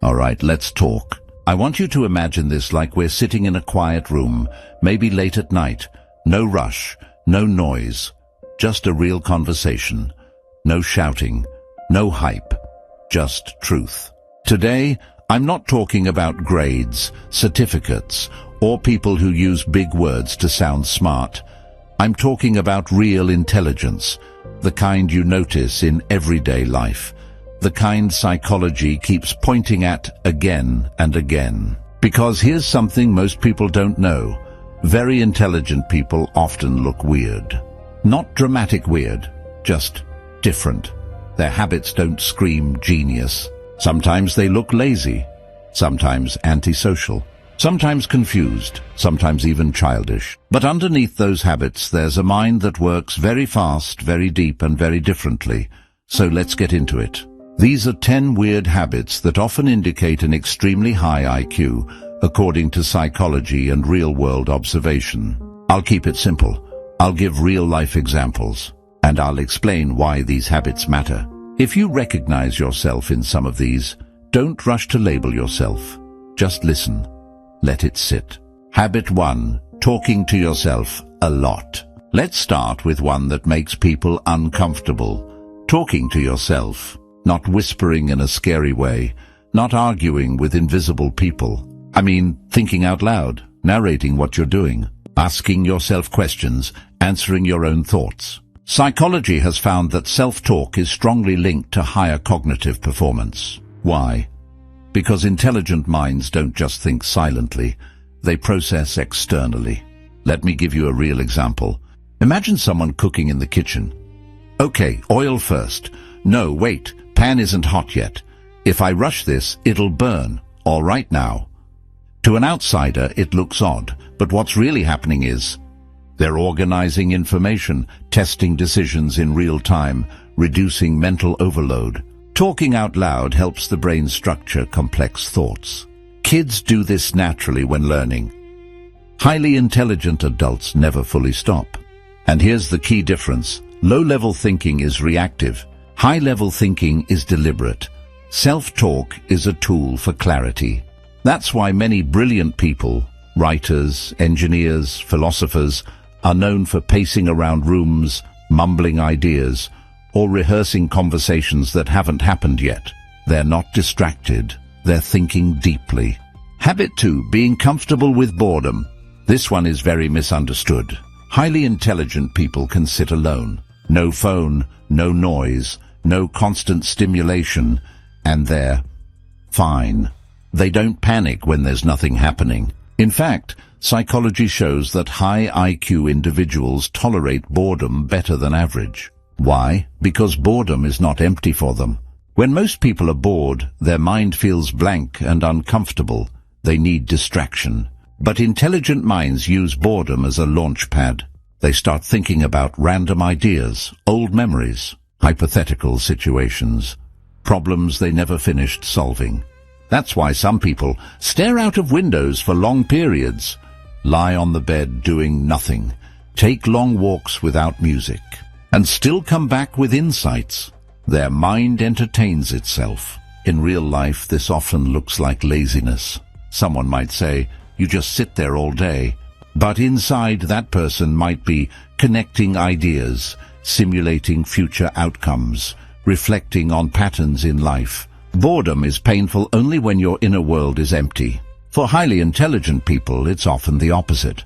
All right, let's talk. I want you to imagine this like we're sitting in a quiet room, maybe late at night. No rush, no noise, just a real conversation. No shouting, no hype, just truth. Today, I'm not talking about grades, certificates, or people who use big words to sound smart. I'm talking about real intelligence, the kind you notice in everyday life, the kind psychology keeps pointing at again and again. Because here's something most people don't know. Very intelligent people often look weird. Not dramatic weird, just different. Their habits don't scream genius. Sometimes they look lazy, sometimes antisocial, sometimes confused, sometimes even childish. But underneath those habits, there's a mind that works very fast, very deep, and very differently. So let's get into it. These are 10 weird habits that often indicate an extremely high IQ, according to psychology and real-world observation. I'll keep it simple. I'll give real-life examples, and I'll explain why these habits matter. If you recognize yourself in some of these, don't rush to label yourself. Just listen. Let it sit. Habit 1. Talking to yourself a lot. Let's start with one that makes people uncomfortable. Talking to yourself. Not whispering in a scary way. Not arguing with invisible people. I mean, thinking out loud, narrating what you're doing. Asking yourself questions, answering your own thoughts. Psychology has found that self-talk is strongly linked to higher cognitive performance. Why? Because intelligent minds don't just think silently, they process externally. Let me give you a real example. Imagine someone cooking in the kitchen. Okay, oil first. No, wait, pan isn't hot yet. If I rush this, it'll burn. All right now. To an outsider, it looks odd, but what's really happening is they're organizing information, testing decisions in real time, reducing mental overload. Talking out loud helps the brain structure complex thoughts. Kids do this naturally when learning. Highly intelligent adults never fully stop. And here's the key difference. Low-level thinking is reactive. High-level thinking is deliberate. Self-talk is a tool for clarity. That's why many brilliant people, writers, engineers, philosophers, are known for pacing around rooms, mumbling ideas, or rehearsing conversations that haven't happened yet. They're not distracted, they're thinking deeply. Habit 2, being comfortable with boredom. This one is very misunderstood. Highly intelligent people can sit alone. No phone, no noise, no constant stimulation, and they're fine. They don't panic when there's nothing happening. In fact, psychology shows that high IQ individuals tolerate boredom better than average. Why? Because boredom is not empty for them. When most people are bored, their mind feels blank and uncomfortable. They need distraction. But intelligent minds use boredom as a launch pad. They start thinking about random ideas, old memories, hypothetical situations, problems they never finished solving. That's why some people stare out of windows for long periods, lie on the bed doing nothing, take long walks without music, and still come back with insights. Their mind entertains itself. In real life, this often looks like laziness. Someone might say, you just sit there all day. But inside, that person might be connecting ideas, simulating future outcomes, reflecting on patterns in life. Boredom is painful only when your inner world is empty. For highly intelligent people, it's often the opposite.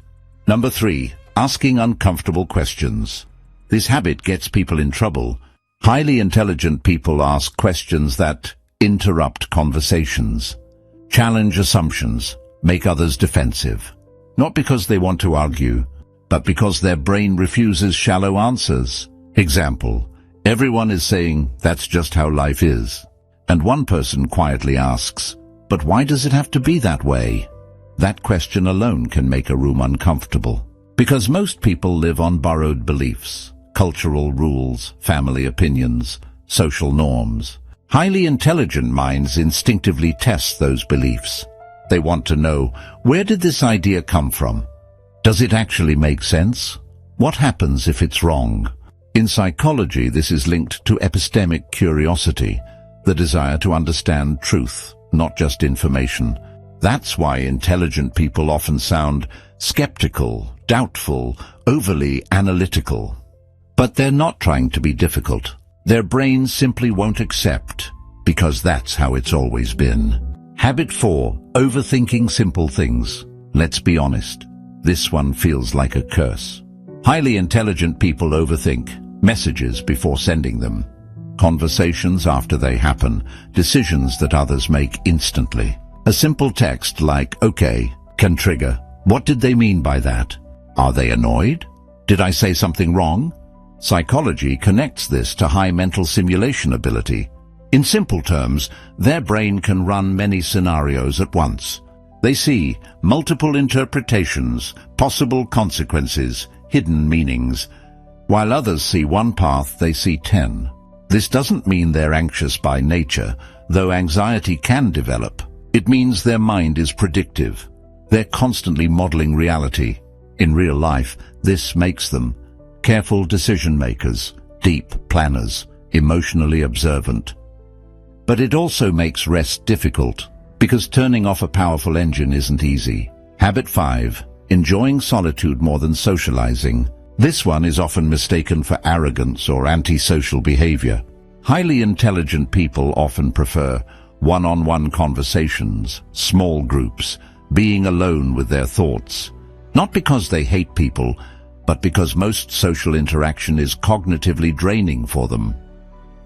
Number 3, asking uncomfortable questions. This habit gets people in trouble. Highly intelligent people ask questions that interrupt conversations, challenge assumptions, make others defensive. Not because they want to argue, but because their brain refuses shallow answers. Example, everyone is saying, that's just how life is. And one person quietly asks, but why does it have to be that way? That question alone can make a room uncomfortable. Because most people live on borrowed beliefs, cultural rules, family opinions, social norms. Highly intelligent minds instinctively test those beliefs. They want to know, where did this idea come from? Does it actually make sense? What happens if it's wrong? In psychology, this is linked to epistemic curiosity, the desire to understand truth. not just information. That's why intelligent people often sound skeptical, doubtful, overly analytical. But they're not trying to be difficult. Their brains simply won't accept, because that's how it's always been. Habit 4. Overthinking simple things. Let's be honest. This one feels like a curse. Highly intelligent people overthink messages before sending them, conversations after they happen, decisions that others make instantly. A simple text like, "Okay," can trigger, "What did they mean by that? Are they annoyed? Did I say something wrong?" Psychology connects this to high mental simulation ability. In simple terms, their brain can run many scenarios at once. They see multiple interpretations, possible consequences, hidden meanings. While others see one path, they see 10. This doesn't mean they're anxious by nature, though anxiety can develop. It means their mind is predictive. They're constantly modeling reality. In real life, this makes them careful decision makers, deep planners, emotionally observant. But it also makes rest difficult, because turning off a powerful engine isn't easy. Habit 5. Enjoying solitude more than socializing. This one is often mistaken for arrogance or antisocial behavior. Highly intelligent people often prefer one-on-one conversations, small groups, being alone with their thoughts. Not because they hate people, but because most social interaction is cognitively draining for them.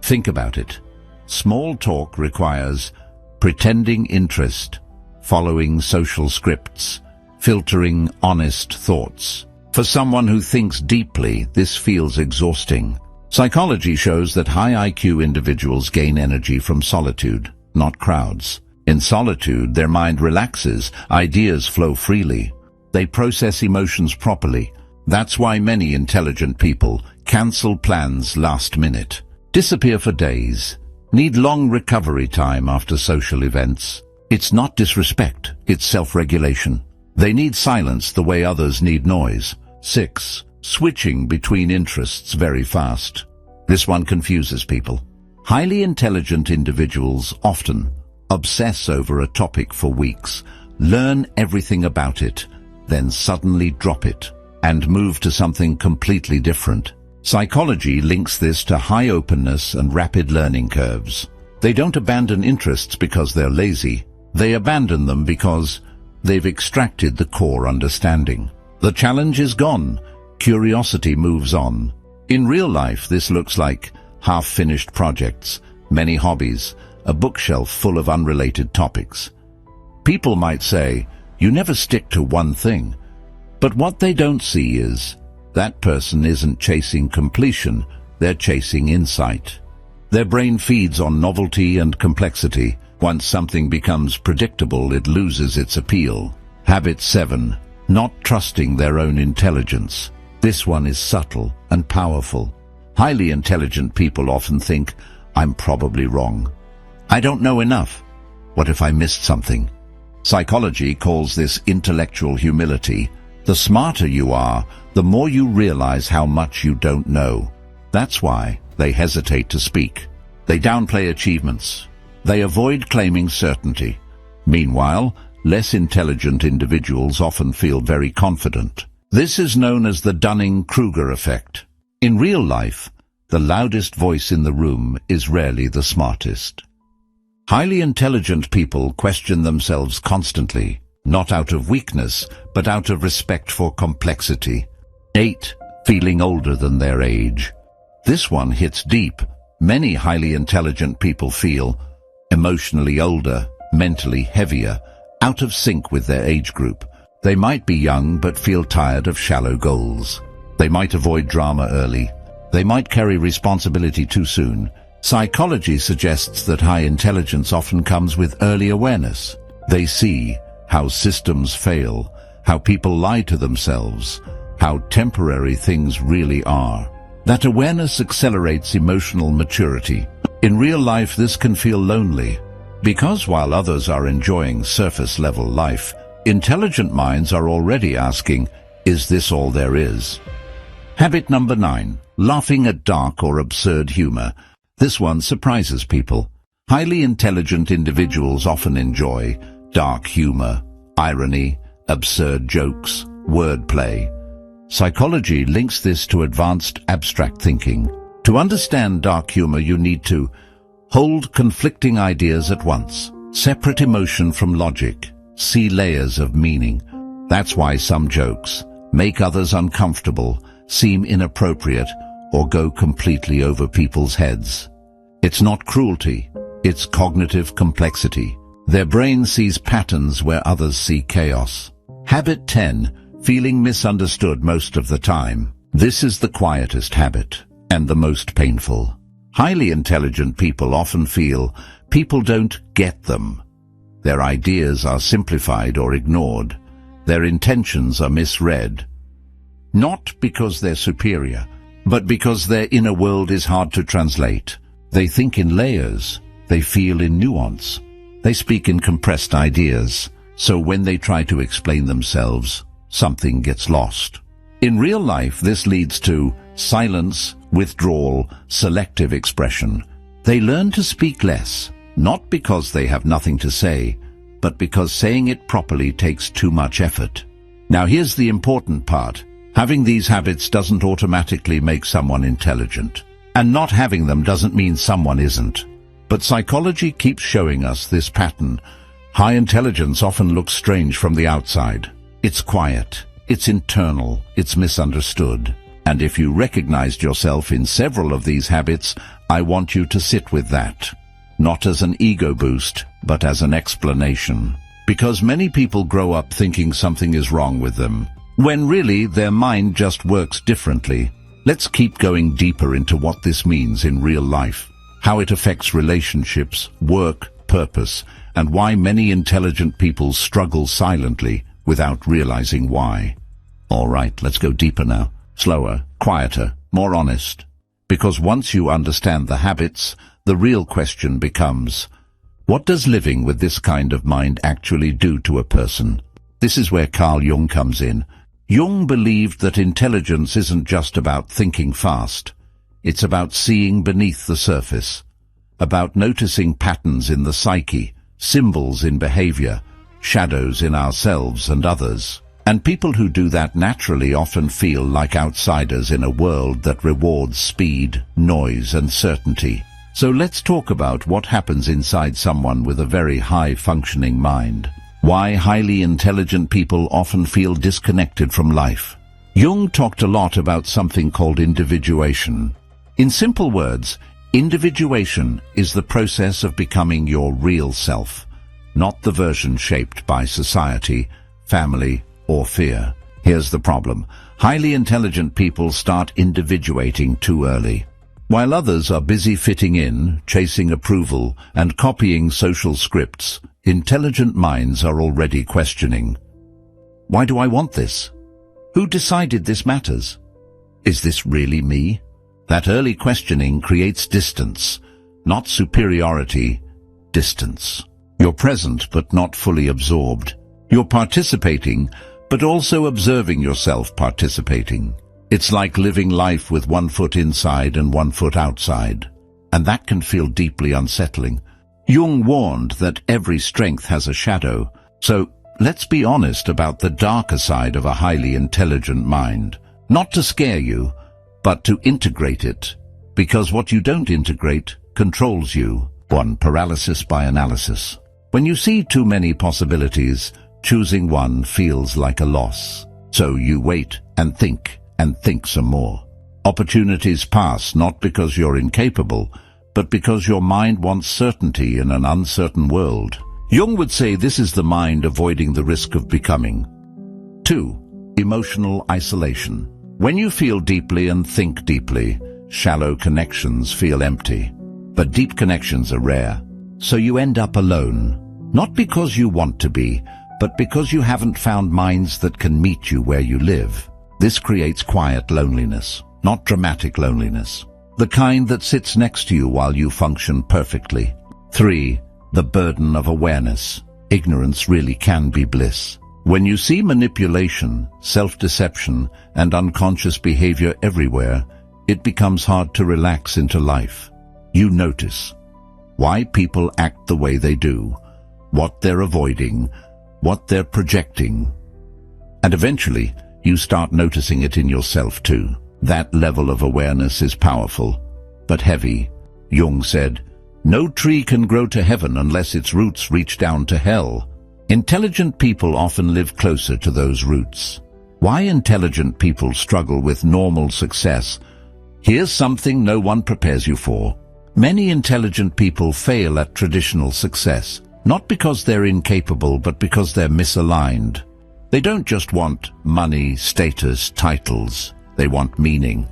Think about it. Small talk requires pretending interest, following social scripts, filtering honest thoughts. For someone who thinks deeply, this feels exhausting. Psychology shows that high IQ individuals gain energy from solitude, not crowds. In solitude, their mind relaxes, ideas flow freely. They process emotions properly. That's why many intelligent people cancel plans last minute, disappear for days, need long recovery time after social events. It's not disrespect, it's self-regulation. They need silence the way others need noise. 6. Switching between interests very fast. This one confuses people. Highly intelligent individuals often obsess over a topic for weeks, learn everything about it, then suddenly drop it and move to something completely different. Psychology links this to high openness and rapid learning curves. They don't abandon interests because they're lazy. They abandon them because they've extracted the core understanding. The challenge is gone. Curiosity moves on. In real life, this looks like half-finished projects, many hobbies, a bookshelf full of unrelated topics. People might say, "You never stick to one thing." But what they don't see is that person isn't chasing completion, they're chasing insight. Their brain feeds on novelty and complexity. Once something becomes predictable, it loses its appeal. Habit 7. Not trusting their own intelligence. This one is subtle and powerful. Highly intelligent people often think, "I'm probably wrong. I don't know enough. What if I missed something?" Psychology calls this intellectual humility. The smarter you are, the more you realize how much you don't know. That's why they hesitate to speak. They downplay achievements. They avoid claiming certainty. Meanwhile, less intelligent individuals often feel very confident. This is known as the Dunning-Kruger effect. In real life, the loudest voice in the room is rarely the smartest. Highly intelligent people question themselves constantly, not out of weakness, but out of respect for complexity. 8. Feeling older than their age. This one hits deep. Many highly intelligent people feel emotionally older, mentally heavier, out of sync with their age group. They might be young but feel tired of shallow goals. They might avoid drama early. They might carry responsibility too soon. Psychology suggests that high intelligence often comes with early awareness. They see how systems fail, how people lie to themselves, how temporary things really are. That awareness accelerates emotional maturity. In real life, this can feel lonely, because while others are enjoying surface-level life, intelligent minds are already asking, "Is this all there is?" Habit number 9. Laughing at dark or absurd humor. This one surprises people. Highly intelligent individuals often enjoy dark humor, irony, absurd jokes, wordplay. Psychology links this to advanced abstract thinking. To understand dark humor, you need to hold conflicting ideas at once, separate emotion from logic, see layers of meaning. That's why some jokes make others uncomfortable, seem inappropriate, or go completely over people's heads. It's not cruelty, it's cognitive complexity. Their brain sees patterns where others see chaos. Habit 10. Feeling misunderstood most of the time. This is the quietest habit, and the most painful. Highly intelligent people often feel people don't get them. Their ideas are simplified or ignored. Their intentions are misread. Not because they're superior, but because their inner world is hard to translate. They think in layers. They feel in nuance. They speak in compressed ideas. So when they try to explain themselves, something gets lost. In real life, this leads to silence, withdrawal, selective expression. They learn to speak less, not because they have nothing to say, but because saying it properly takes too much effort. Now here's the important part. Having these habits doesn't automatically make someone intelligent. And not having them doesn't mean someone isn't. But psychology keeps showing us this pattern. High intelligence often looks strange from the outside. It's quiet, it's internal, it's misunderstood. And if you recognized yourself in several of these habits, I want you to sit with that. Not as an ego boost, but as an explanation. Because many people grow up thinking something is wrong with them, when really their mind just works differently. Let's keep going deeper into what this means in real life, how it affects relationships, work, purpose, and why many intelligent people struggle silently without realizing why. All right, let's go deeper now. Slower, quieter, more honest. Because once you understand the habits, the real question becomes, what does living with this kind of mind actually do to a person? This is where Carl Jung comes in. Jung believed that intelligence isn't just about thinking fast. It's about seeing beneath the surface, about noticing patterns in the psyche, symbols in behavior, shadows in ourselves and others. And people who do that naturally often feel like outsiders in a world that rewards speed, noise, and certainty. So let's talk about what happens inside someone with a very high-functioning mind. Why highly intelligent people often feel disconnected from life. Jung talked a lot about something called individuation. In simple words, individuation is the process of becoming your real self, not the version shaped by society, family, or fear. Here's the problem. Highly intelligent people start individuating too early. While others are busy fitting in, chasing approval, and copying social scripts, intelligent minds are already questioning. Why do I want this? Who decided this matters? Is this really me? That early questioning creates distance, not superiority, distance. You're present but not fully absorbed. You're participating, but also observing yourself participating. It's like living life with one foot inside and one foot outside, and that can feel deeply unsettling. Jung warned that every strength has a shadow, so let's be honest about the darker side of a highly intelligent mind. Not to scare you, but to integrate it, because what you don't integrate controls you. 1. Paralysis by analysis. When you see too many possibilities, choosing one feels like a loss. So you wait and think some more. Opportunities pass not because you're incapable, but because your mind wants certainty in an uncertain world. Jung would say this is the mind avoiding the risk of becoming. 2. Emotional isolation. When you feel deeply and think deeply, shallow connections feel empty. But deep connections are rare, so you end up alone. Not because you want to be, but because you haven't found minds that can meet you where you live. This creates quiet loneliness, not dramatic loneliness. The kind that sits next to you while you function perfectly. 3. The burden of awareness. Ignorance really can be bliss. When you see manipulation, self-deception, and unconscious behavior everywhere, it becomes hard to relax into life. You notice. why people act the way they do, what they're avoiding, what they're projecting. And eventually, you start noticing it in yourself too. That level of awareness is powerful, but heavy. Jung said, "No tree can grow to heaven unless its roots reach down to hell." Intelligent people often live closer to those roots. Why intelligent people struggle with normal success? Here's something no one prepares you for. Many intelligent people fail at traditional success, not because they're incapable, but because they're misaligned. They don't just want money, status, titles. They want meaning.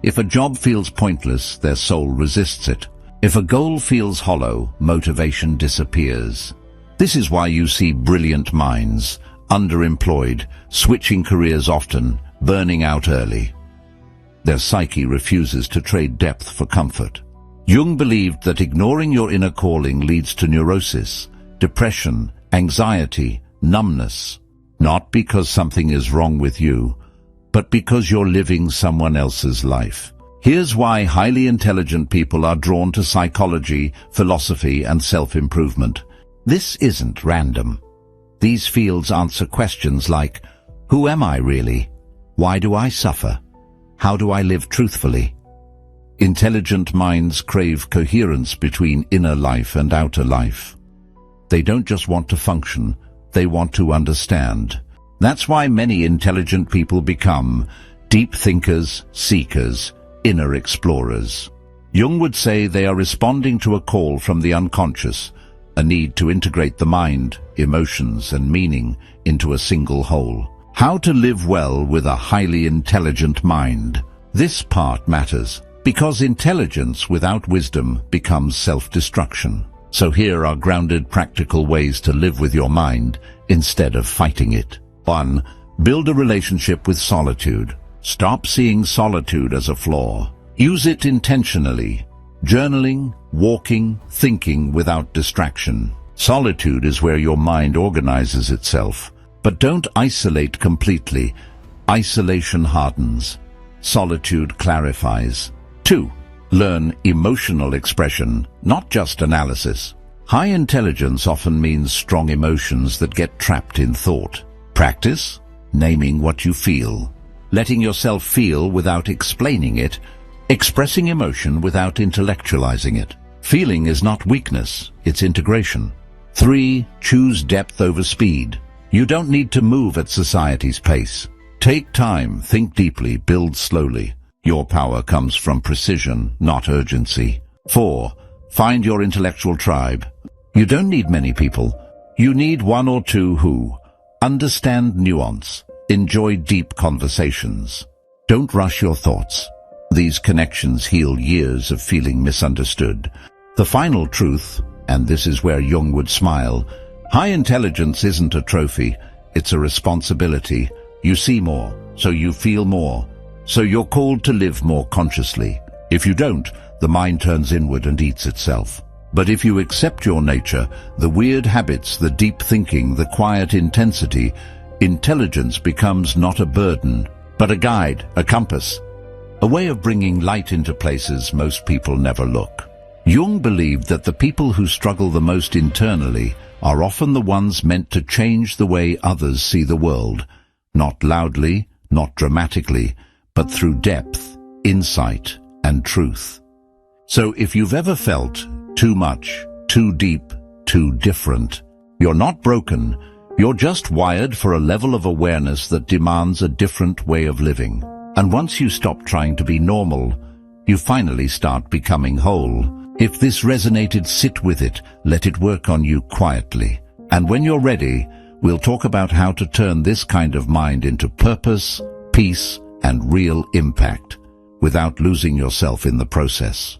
If a job feels pointless, their soul resists it. If a goal feels hollow, motivation disappears. This is why you see brilliant minds, underemployed, switching careers often, burning out early. Their psyche refuses to trade depth for comfort. Jung believed that ignoring your inner calling leads to neurosis, depression, anxiety, numbness. Not because something is wrong with you, but because you're living someone else's life. Here's why highly intelligent people are drawn to psychology, philosophy, and self-improvement. This isn't random. These fields answer questions like, who am I really? Why do I suffer? How do I live truthfully? Intelligent minds crave coherence between inner life and outer life. They don't just want to function, they want to understand. That's why many intelligent people become deep thinkers, seekers, inner explorers. Jung would say they are responding to a call from the unconscious, a need to integrate the mind, emotions, and meaning into a single whole. How to live well with a highly intelligent mind. This part matters, because intelligence without wisdom becomes self-destruction. So here are grounded, practical ways to live with your mind instead of fighting it. 1. Build a relationship with solitude. Stop seeing solitude as a flaw. Use it intentionally. Journaling, walking, thinking without distraction. Solitude is where your mind organizes itself. But don't isolate completely. Isolation hardens. Solitude clarifies. 2. Learn emotional expression, not just analysis. High intelligence often means strong emotions that get trapped in thought. Practice naming what you feel, letting yourself feel without explaining it, expressing emotion without intellectualizing it. Feeling is not weakness, it's integration. 3. Choose depth over speed. You don't need to move at society's pace. Take time, think deeply, build slowly. Your power comes from precision, not urgency. 4. Find your intellectual tribe. You don't need many people. You need one or two who understand nuance, enjoy deep conversations. Don't rush your thoughts. These connections heal years of feeling misunderstood. The final truth, and this is where Jung would smile, high intelligence isn't a trophy, it's a responsibility. You see more, so you feel more. So you're called to live more consciously. If you don't, the mind turns inward and eats itself. But if you accept your nature, the weird habits, the deep thinking, the quiet intensity, intelligence becomes not a burden, but a guide, a compass, a way of bringing light into places most people never look. Jung believed that the people who struggle the most internally are often the ones meant to change the way others see the world, not loudly, not dramatically, but through depth, insight, and truth. So if you've ever felt too much, too deep, too different, you're not broken, you're just wired for a level of awareness that demands a different way of living. And once you stop trying to be normal, you finally start becoming whole. If this resonated, sit with it, let it work on you quietly. And when you're ready, we'll talk about how to turn this kind of mind into purpose, peace, and real impact, without losing yourself in the process.